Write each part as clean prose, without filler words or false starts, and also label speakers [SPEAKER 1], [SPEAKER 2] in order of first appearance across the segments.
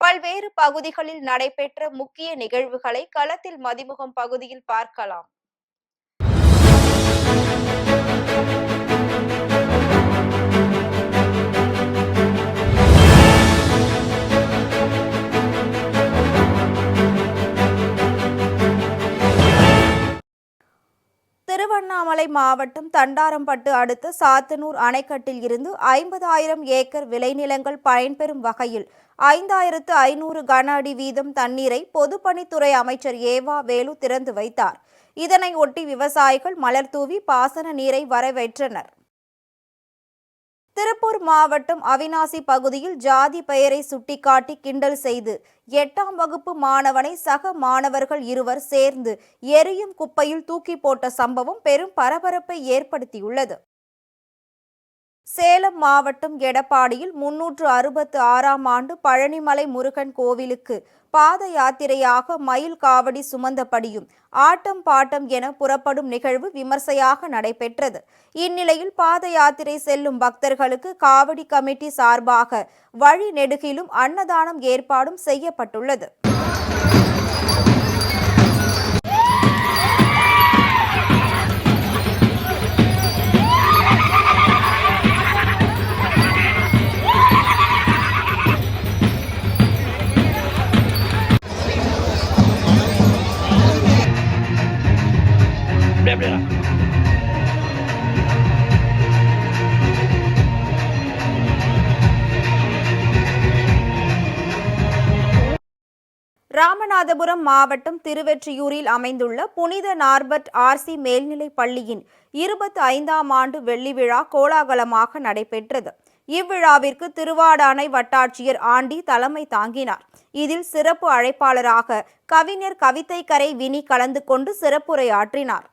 [SPEAKER 1] பல்வேறு பகுதிகளில் நடைபெற்ற முக்கிய நிகழ்வுகளை களத்தில் மதிமுகம் பகுதியில் பார்க்கலாம். திருவண்ணாமலை மாவட்டம் தண்டாரம்பட்டு அடுத்த சாத்தனூர் அணைக்கட்டில் இருந்து 50,000 ஏக்கர் விளைநிலங்கள் பயன்பெறும் வகையில் 5,500 கன அடி வீதம் தண்ணீரை பொதுப்பணித்துறை அமைச்சர் ஏவா வேலு திறந்து வைத்தார். இதனை ஒட்டி விவசாயிகள் மலர் தூவி பாசன நீரை வரவேற்றனர். திருப்பூர் மாவட்டம் அவிநாசி பகுதியில் ஜாதி பெயரை சுட்டிக்காட்டி கிண்டல் செய்து 8ஆம் வகுப்பு மாணவனை சக மாணவர்கள் இருவர் சேர்ந்து எரியும் குப்பையில் தூக்கி போட்ட சம்பவம் பெரும் பரபரப்பை ஏற்படுத்தியுள்ளது. சேலம் மாவட்டம் எடப்பாடியில் 366ஆம் ஆண்டு பழனிமலை முருகன் கோவிலுக்கு பாத யாத்திரையாக மயில் காவடி சுமந்தபடியும் ஆட்டம் பாட்டம் என புறப்படும் நிகழ்வு விமர்சையாக நடைபெற்றது. இந்நிலையில் பாத யாத்திரை செல்லும் பக்தர்களுக்கு காவடி கமிட்டி சார்பாக வழி நெடுகிலும் அன்னதானம் ஏற்பாடும் செய்யப்பட்டுள்ளது. ராமநாதபுரம் மாவட்டம் திருவெற்றியூரில் அமைந்துள்ள புனித நார்பர்ட் ஆர்சி மேல்நிலைப் பள்ளியின் 25ஆம் ஆண்டு வெள்ளி விழா கோலாகலமாக நடைபெற்றது. இவ்விழாவிற்கு திருவாடானை வட்டாட்சியர் ஆண்டி தலைமை தாங்கினார். இதில் சிறப்பு அழைப்பாளராக கவிஞர் கவிதைக்கரை வினி கலந்து கொண்டு சிறப்புரையாற்றினார்.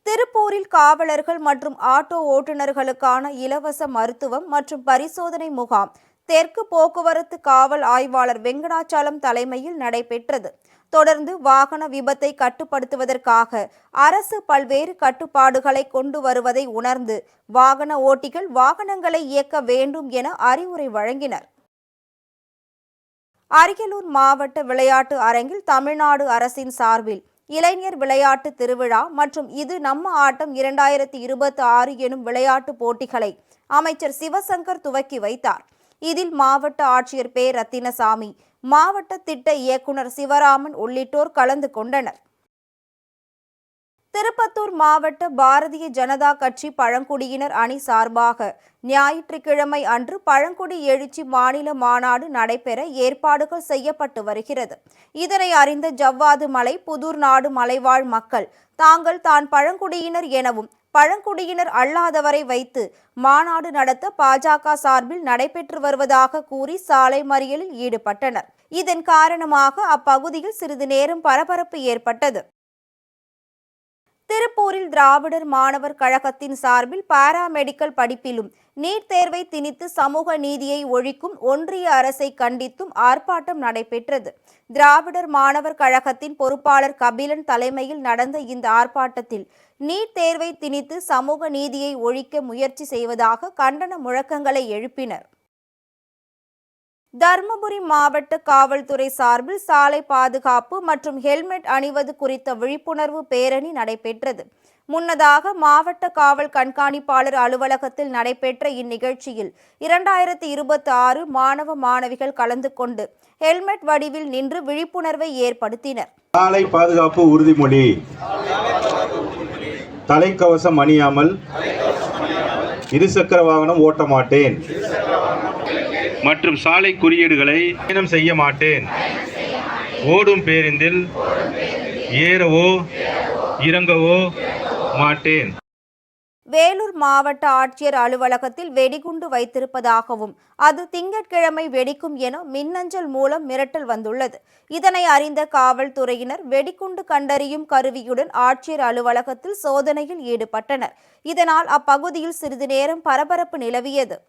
[SPEAKER 1] திருப்பூரில் காவலர்கள் மற்றும் ஆட்டோ ஓட்டுநர்களுக்கான இலவச மருத்துவம் மற்றும் பரிசோதனை முகாம் தெற்கு போக்குவரத்து காவல் ஆய்வாளர் வெங்கடாச்சலம் தலைமையில் நடைபெற்றது. தொடர்ந்து வாகன விபத்தை கட்டுப்படுத்துவதற்காக அரசு பல்வேறு கட்டுப்பாடுகளை கொண்டு வருவதை உணர்ந்து வாகன ஓட்டிகள் வாகனங்களை இயக்க வேண்டும் என அறிவுரை வழங்கினர். அரியலூர் மாவட்ட விளையாட்டு அரங்கில் தமிழ்நாடு அரசின் சார்பில் இளைஞர் விளையாட்டு திருவிழா மற்றும் இது நம்ம ஆட்டம் 2026 எனும் விளையாட்டு போட்டிகளை அமைச்சர் சிவசங்கர் துவக்கி வைத்தார். இதில் மாவட்ட ஆட்சியர் பே ரத்தினசாமி, மாவட்ட திட்ட இயக்குனர் சிவராமன் உள்ளிட்டோர் கலந்து கொண்டனர். திருப்பத்தூர் மாவட்ட பாரதிய ஜனதா கட்சி பழங்குடியினர் அணி சார்பாக ஞாயிற்றுக்கிழமை அன்று பழங்குடி எழுச்சி மாநில மாநாடு நடைபெற ஏற்பாடுகள் செய்யப்பட்டு வருகிறது. இதனை அறிந்த ஜவ்வாது மலை புதூர் நாடு மலைவாழ் மக்கள் தாங்கள் தான் பழங்குடியினர் எனவும் பழங்குடியினர் அல்லாதவரை வைத்து மாநாடு நடத்த பாஜக சார்பில் நடைபெற்று வருவதாக கூறி சாலை மறியலில் ஈடுபட்டனர். இதன் காரணமாக அப்பகுதியில் சிறிது நேரம் பரபரப்பு ஏற்பட்டது. திருப்பூரில் திராவிடர் மாணவர் கழகத்தின் சார்பில் பாராமெடிக்கல் படிப்பிலும் நீட் தேர்வை திணித்து சமூக நீதியை ஒழிக்கும் ஒன்றிய அரசை கண்டித்தும் ஆர்ப்பாட்டம் நடைபெற்றது. திராவிடர் மாணவர் கழகத்தின் பொறுப்பாளர் கபிலன் தலைமையில் நடந்த இந்த ஆர்ப்பாட்டத்தில் நீட் தேர்வை திணித்து சமூக நீதியை ஒழிக்க முயற்சி செய்வதாக கண்டன முழக்கங்களை எழுப்பினர். தர்மபுரி மாவட்ட காவல்துறை சார்பில் சாலை பாதுகாப்பு மற்றும் ஹெல்மெட் அணிவது குறித்த விழிப்புணர்வு பேரணி நடைபெற்றது. முன்னதாக மாவட்ட காவல் கண்காணிப்பாளர் அலுவலகத்தில் நடைபெற்ற இந்நிகழ்ச்சியில் 2026 மாணவ மாணவிகள் கலந்து கொண்டு ஹெல்மெட் வடிவில் நின்று விழிப்புணர்வை ஏற்படுத்தினர்.
[SPEAKER 2] சாலை பாதுகாப்பு உறுதிமொழி. தலைக்கவசம் அணியாமல் இருசக்கர வாகனம் ஓட்ட மாட்டேன் மற்றும் சாலை குறியீடுகளை பயணம் செய்ய மாட்டேன். ஓடும் பேருந்தில் ஏறவோ இறங்கவோ மாட்டேன்.
[SPEAKER 1] வேலூர் மாவட்ட ஆட்சியர் அலுவலகத்தில் வெடிகுண்டு வைத்திருப்பதாகவும் அது திங்கட்கிழமை வெடிக்கும் என மின்னஞ்சல் மூலம் மிரட்டல் வந்துள்ளது. இதனை அறிந்த காவல்துறையினர் வெடிகுண்டு கண்டறியும் கருவியுடன் ஆட்சியர் அலுவலகத்தில் சோதனையில் ஈடுபட்டனர். இதனால் அப்பகுதியில் சிறிது நேரம் பரபரப்பு நிலவியது.